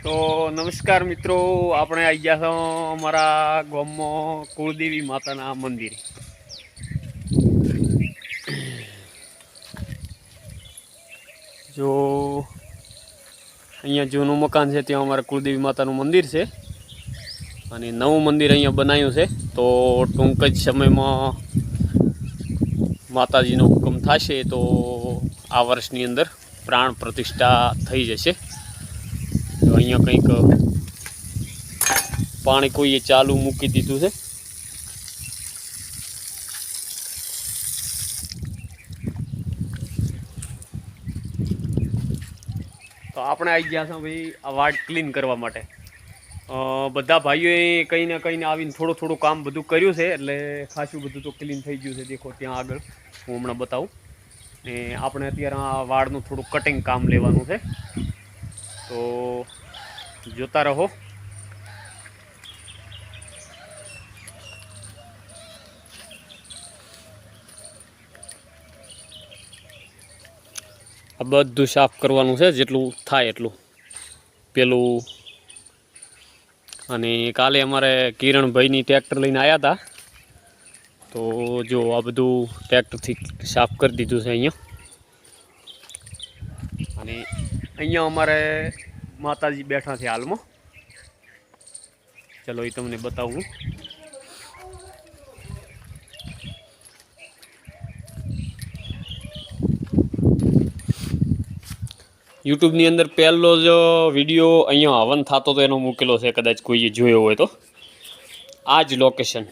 તો નમસ્કાર મિત્રો, આપણે આવી ગયા છો અમારા ગામમાં કુળદેવી માતાના મંદિરે. જો અહીંયા જૂનું મકાન છે, ત્યાં અમારા કુળદેવી માતાનું મંદિર છે અને નવું મંદિર અહીંયા બનાવ્યું છે. તો ટૂંક જ સમયમાં માતાજીનો હુકમ થશે તો આ વર્ષની અંદર પ્રાણ પ્રતિષ્ઠા થઈ જશે. તો અહીંયા કંઈક પાણી કોઈએ ચાલુ મૂકી દીધું છે. તો આપણે આવી ગયા છો ભાઈ આ વાડ ક્લીન કરવા માટે. બધા ભાઈઓએ કંઈ ને કંઈને આવીને થોડું કામ બધું કર્યું છે, એટલે ખાસું બધું તો ક્લીન થઈ ગયું છે. દેખો ત્યાં આગળ હું હમણાં બતાવું. ને આપણે અત્યારે આ વાડનું થોડું કટિંગ કામ લેવાનું છે, તો જોતા રહો. આ બધું સાફ કરવાનું છે, જેટલું થાય એટલું પેલું. અને કાલે અમારે કિરણભાઈની ટ્રેક્ટર લઈને આવ્યા હતા, તો જો આ બધું ટ્રેક્ટરથી સાફ કરી દીધું છે અહીંયા. અને અહીંયા અમારે માતાજી બેઠા છે હાલમાં. ચલો એ તમને બતાવું. યુટ્યુબની અંદર પહેલો જ વિડીયો અહીંયા હવન થતો તો એનો મૂકેલો છે, કદાચ કોઈએ જોયો હોય તો. આ જ લોકેશન.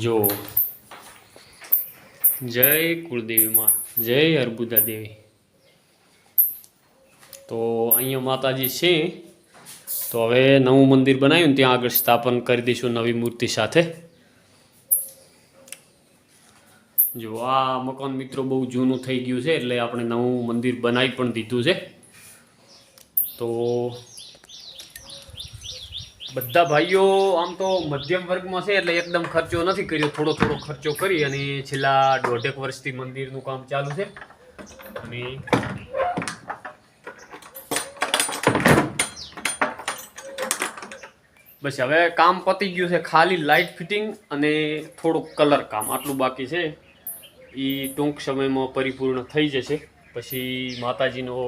જો જય કુળદેવી માં, જય અર્બુદા દેવી. તો અહીંયા માતાજી છે. તો હવે નવું મંદિર બનાવ્યું ને ત્યાં આગળ સ્થાપન કરી દઈશું નવી મૂર્તિ સાથે. જો આ મકાન મિત્રો બહુ જૂનું થઈ ગયું છે, એટલે આપણે નવું મંદિર બનાવી પણ દીધું છે. તો બધા ભાઈઓ આમ તો મધ્યમ વર્ગમાં છે, એટલે એકદમ ખર્ચો નથી કર્યો. થોડો ખર્ચો કરી અને છેલ્લા 1.5 વર્ષથી મંદિરનું કામ ચાલુ છે. અને બસ હવે કામ પતી ગયું છે. ખાલી લાઇટ ફિટિંગ અને થોડુંક કલર કામ આટલું બાકી છે. એ ટૂંક સમયમાં પરિપૂર્ણ થઈ જશે. પછી માતાજીનો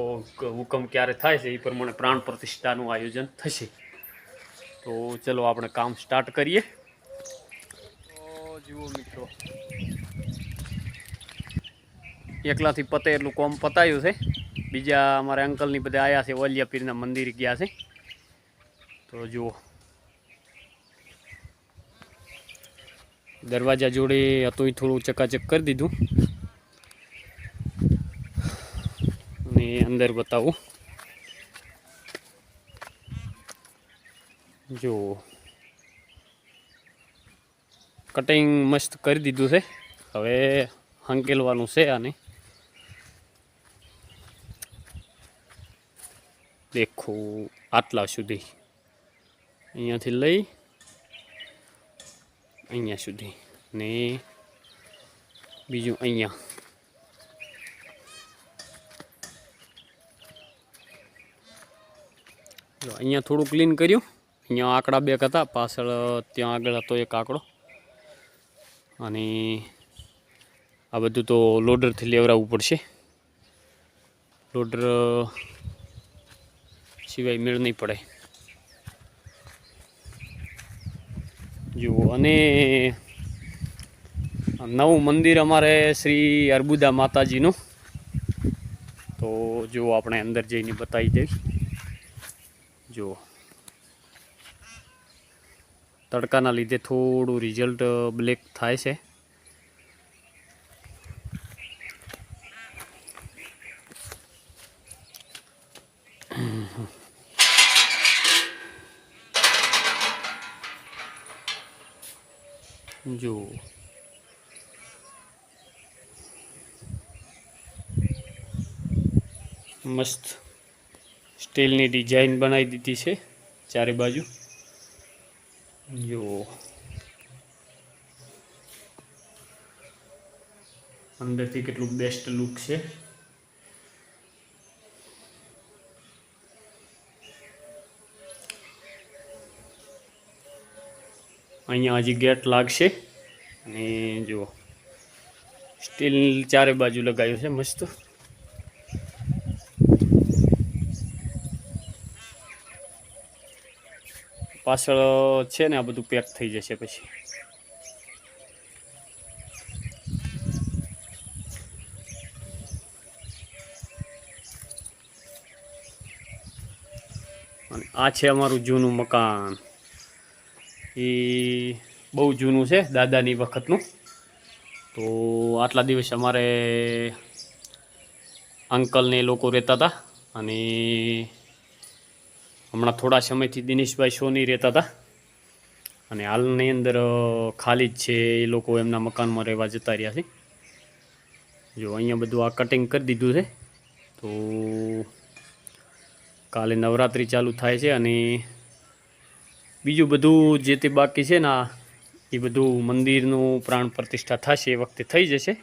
હુકમ ક્યારે થાય છે એ પ્રમાણે પ્રાણ પ્રતિષ્ઠાનું આયોજન થશે. તો ચલો આપણે કામ સ્ટાર્ટ કરીએ. તો જુઓ મિત્રો, એકલાથી પતે એટલું કામ પતાયું છે. બીજા અમારા અંકલની બધા આવ્યા છે, ઓલિયા પીરના મંદિરે ગયા છે. તો જુઓ, દરવાજા જોડે હતું એ થોડું ચકાચક કરી દીધું. અને અંદર બતાવું. જો કટિંગ મસ્ત કરી દીધું છે. હવે હંકેલવાનું છે આને. દેખો આટલા સુધી, અહીંયાથી લઈ અહીંયા સુધી, ને બીજું અહીંયા. જો અહીંયા થોડું ક્લીન કર્યું. અહીંયા આંકડા 2 હતા, પાછળ ત્યાં આગળ હતો એક આંકડો. અને આ બધું તો લોડરથી લેવડાવવું પડશે. લોડર સિવાય મેળ નહીં પડે. જુઓ, અને નવું મંદિર અમારે શ્રી અર્બુદા માતાજીનું. તો જુઓ આપણે અંદર જઈને બતાવી દઈએ. જુઓ, તડકાના લીધે થોડું રિઝલ્ટ બ્લેક થાય છે. જો મસ્ત સ્ટીલની ડિઝાઇન બનાવી દીધી છે ચારે બાજુ. જો અંદરથી કેટલું બેસ્ટ લુક છે. અહીંયા હજી ગેટ લાગશે અને જુઓ સ્ટીલ ચારે બાજુ લગાવ્યું છે મસ્ત. પાછળ છે ને આ બધું પેક થઈ જશે પછી. અને આ છે અમારું જૂનું મકાન. એ બહુ જૂનું છે, દાદાની વખતનું. તો આટલા દિવસ અમારે અંકલને એ લોકો રહેતા હતા અને હમણાં થોડા સમયથી દિનેશભાઈ સોની રહેતા હતા અને હાલની અંદર ખાલી જ છે. એ લોકો એમના મકાનમાં રહેવા જતા રહ્યા છે. જો અહીંયા બધું આ કટિંગ કરી દીધું છે. તો કાલે નવરાત્રિ ચાલુ થાય છે અને બીજું બધું જે તે બાકી છે ને એ બધું મંદિરનું પ્રાણ પ્રતિષ્ઠા થશે એ વખતે થઈ જશે.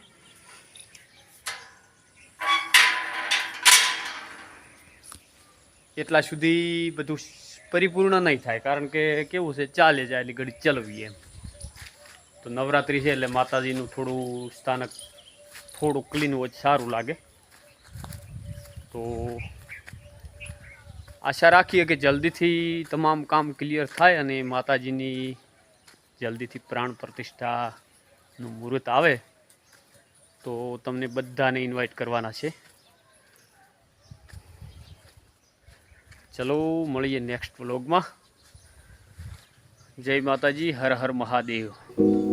એટલા સુધી બધું પરિપૂર્ણ નહીં થાય, કારણ કે કેવું છે, ચાલે જાય એટલે ઘડી ચલવીએ એમ. તો નવરાત્રિ છે એટલે માતાજીનું થોડું સ્થાનક થોડું ક્લીન હોય સારું લાગે. તો આશા રાખીએ કે જલ્દીથી તમામ કામ ક્લિયર થાય અને માતાજીની જલ્દીથી પ્રાણ પ્રતિષ્ઠાનું મુહૂર્ત આવે તો તમને બધાને ઇન્વાઇટ કરવાના છે. ચલો મળીએ નેક્સ્ટ વ્લોગમાં. જય માતાજી, હર હર મહાદેવ.